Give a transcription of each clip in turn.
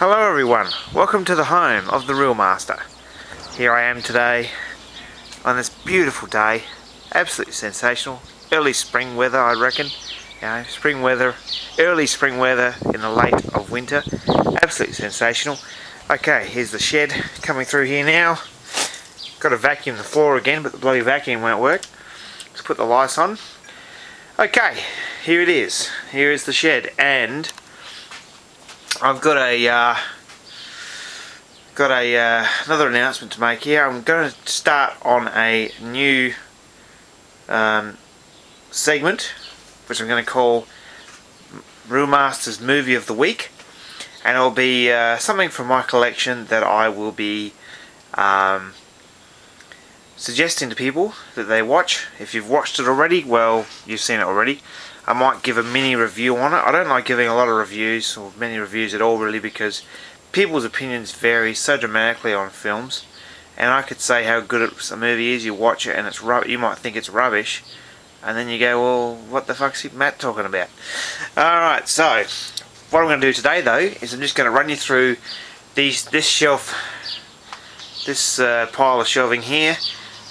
Hello everyone, welcome to the home of the Reelmaster. Here I am today on this beautiful day, absolutely sensational. Early spring weather, I reckon. You know, spring weather, early spring weather in the late of winter. Absolutely sensational. Okay, here's the shed coming through here now. Got to vacuum the floor again, but the bloody vacuum won't work. Let's put the lights on. Okay, here it is. Here is the shed, and I've got another announcement to make here. I'm going to start on a new segment, which I'm going to call Reelmaster's Movie of the Week, and it'll be something from my collection that I will be suggesting to people that they watch. If you've watched it already, well, you've seen it already. I might give a mini review on it. I don't like giving a lot of reviews, or many reviews at all really, because people's opinions vary so dramatically on films, and I could say how good a movie is. You watch it and it's you might think it's rubbish, and then you go, well, what the fuck's Matt talking about? Alright, so what I'm going to do today though is I'm just going to run you through this shelf, this pile of shelving here,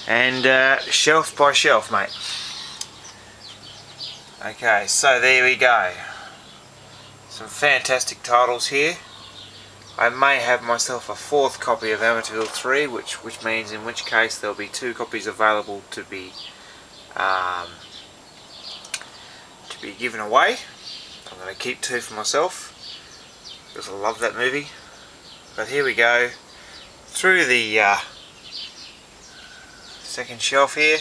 and shelf by shelf, mate. Okay, so there we go. Some fantastic titles here. I may have myself a fourth copy of Amityville 3, which means in which case there'll be 2 copies available to be given away. I'm going to keep 2 for myself because I love that movie. But here we go through the second shelf here.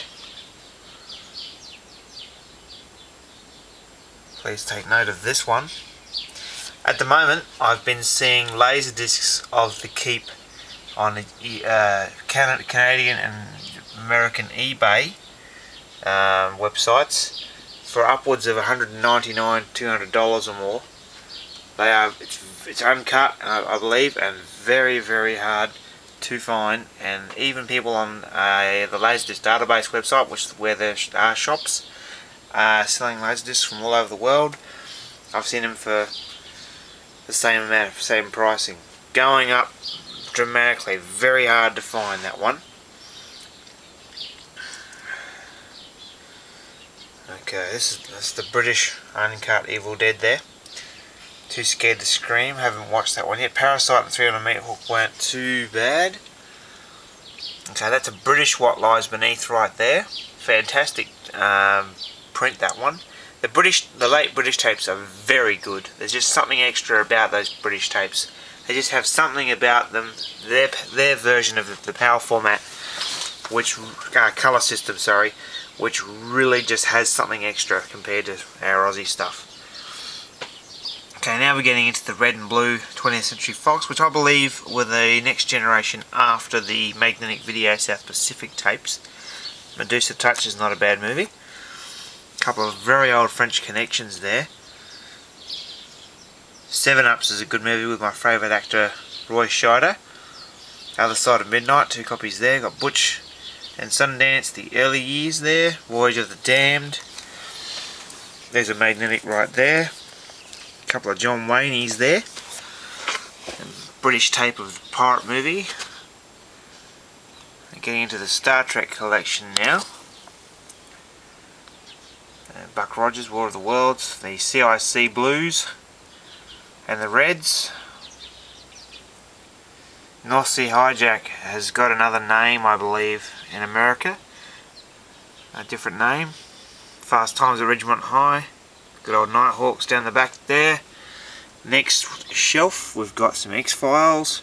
Please take note of this one. At the moment, I've been seeing laser discs of The Keep on the Canadian and American eBay websites for upwards of $199, $200 or more. They are it's uncut, I believe, and very, very hard to find. And even people on the Laserdisc database website, where there are shops selling laserdiscs from all over the world, I've seen them for the same amount, same pricing, going up dramatically. Very hard to find that one. Okay, that's the British uncut Evil Dead there. Too Scared to Scream, haven't watched that one yet. Parasite and 3 on a Meat Hook weren't too bad. Okay, that's a British What Lies Beneath right there. Fantastic print, that one. The late British tapes are very good. There's just something extra about those British tapes. They just have something about them, their version of the PAL format, which colour system, sorry, which really just has something extra compared to our Aussie stuff. Okay, now we're getting into the red and blue 20th Century Fox, which I believe were the next generation after the Magnetic Video South Pacific tapes. Medusa Touch is not a bad movie. Couple of very old French connections there. 7 Ups is a good movie with my favourite actor Roy Scheider. Other Side of Midnight, 2 copies there. Got Butch and Sundance, the early years there. Voyage of the Damned. There's a Magnetic right there. A couple of John Wayne's there. And British tape of the pirate movie. And getting into the Star Trek collection now. Buck Rogers, War of the Worlds, the CIC Blues and the Reds. North Sea Hijack has got another name, I believe, in America. A different name. Fast Times at Ridgemont High. Good old Nighthawks down the back there. Next shelf we've got some X-Files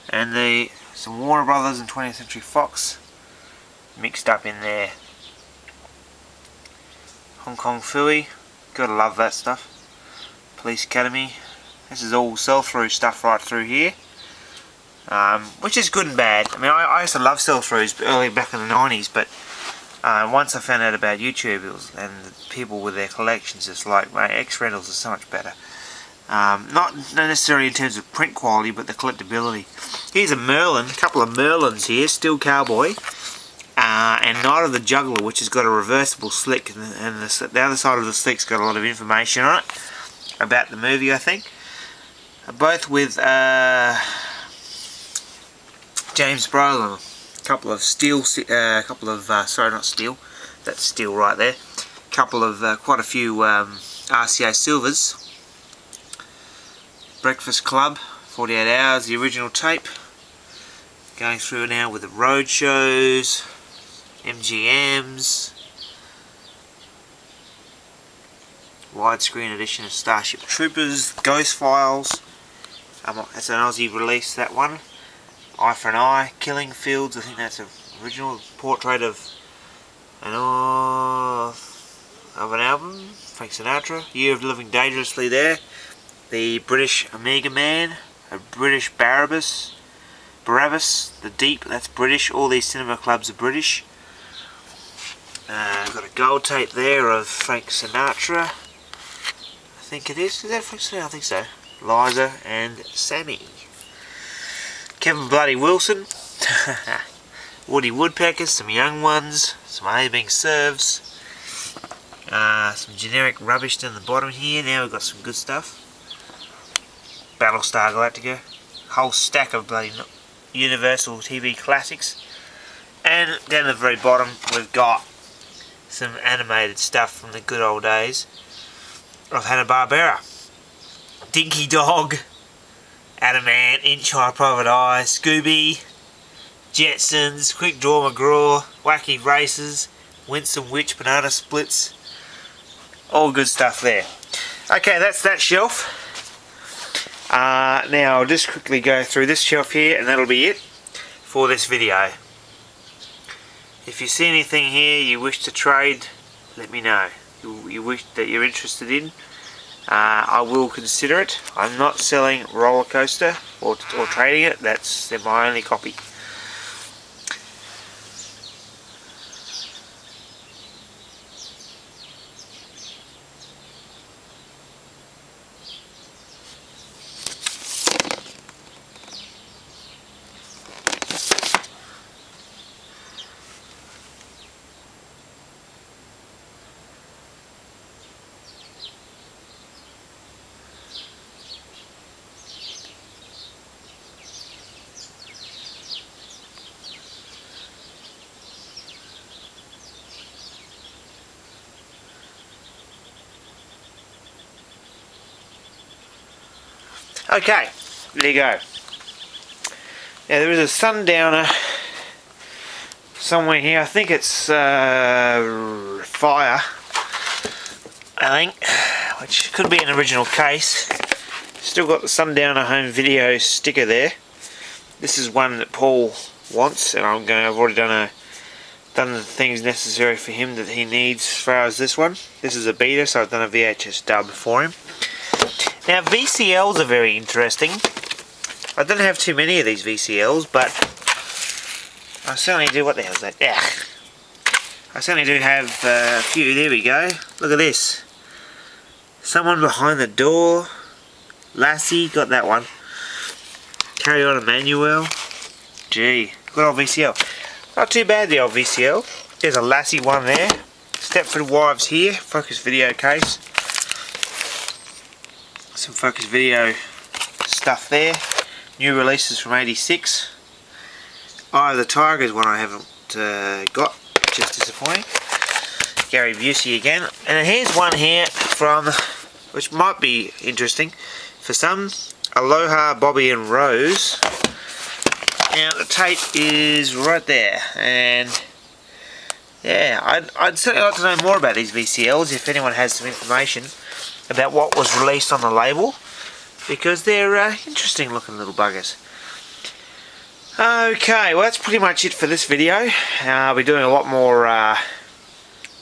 and some Warner Brothers and 20th Century Fox mixed up in there. Hong Kong Phooey, gotta love that stuff. Police Academy, this is all sell-through stuff right through here, which is good and bad. I mean, I used to love sell-throughs early back in the 90s, but once I found out about YouTube and the people with their collections, it's like, my X-Rentals are so much better. Not necessarily in terms of print quality, but the collectability. Here's a Merlin, a couple of Merlins here, Still Cowboy. And Night of the Juggler, which has got a reversible slick, and the other side of the slick's got a lot of information on it about the movie, I think. both with James Brolin. A couple of steel, sorry, not steel, that's steel right there. Couple of quite a few RCA silvers. Breakfast Club, 48 Hours, the original tape. Going through now with the road shows, MGMs, widescreen edition of Starship Troopers, Ghost Files. That's an Aussie release, that one. Eye for an Eye, Killing Fields, I think that's an original portrait of an album, Frank Sinatra. Year of Living Dangerously there. The British Omega Man, a British Barabbas, The Deep, that's British. All these cinema clubs are British. Got a gold tape there of Frank Sinatra. I think it is. Is that Frank Sinatra? I think so. Liza and Sammy. Kevin Bloody Wilson. Woody Woodpeckers, some young ones, some A-Bing Serves. Some generic rubbish down the bottom here. Now we've got some good stuff. Battlestar Galactica. Whole stack of bloody Universal TV classics. And down at the very bottom we've got some animated stuff from the good old days of Hanna-Barbera. Dinky Dog, Adam Ant, Inch High Private Eye, Scooby, Jetsons, Quick Draw McGraw, Wacky Races, Winsome Witch, Banana Splits. All good stuff there. Okay, that's that shelf. Now I'll just quickly go through this shelf here and that'll be it for this video. If you see anything here you wish to trade, let me know. You wish that you're interested in, I will consider it. I'm not selling Roller Coaster or trading it. They're my only copy. Okay, there you go. Now there is a Sundowner somewhere here. I think it's Fire, I think, which could be an original case. Still got the Sundowner home video sticker there. This is one that Paul wants, and I've already done the things necessary for him that he needs as far as this one. This is a beta, so I've done a VHS dub for him. Now VCLs are very interesting. I don't have too many of these VCLs, but I certainly do. What the hell is that? Yeah. I certainly do have a few. There we go. Look at this. Someone Behind the Door. Lassie, got that one. Carry On Emmanuel. Gee, good old VCL. Not too bad, the old VCL. There's a Lassie one there. Stepford Wives here. Focus video case. Some Focus Video stuff there. New releases from '86. Eye of the Tiger is one I haven't got, which is disappointing. Gary Busey again. And here's one here from, which might be interesting for some, Aloha Bobby and Rose. Now the tape is right there, and yeah, I'd certainly like to know more about these VCLs if anyone has some information about what was released on the label, because they're interesting looking little buggers. Okay, well that's pretty much it for this video. I'll be doing a lot more of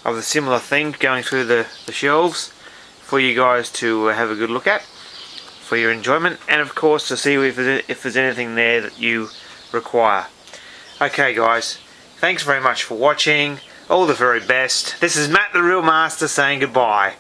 the similar thing, going through the shelves for you guys to have a good look at, for your enjoyment, and of course to see if there's anything there that you require. Okay guys, thanks very much for watching. All the very best. This is Matt the Reelmaster saying goodbye.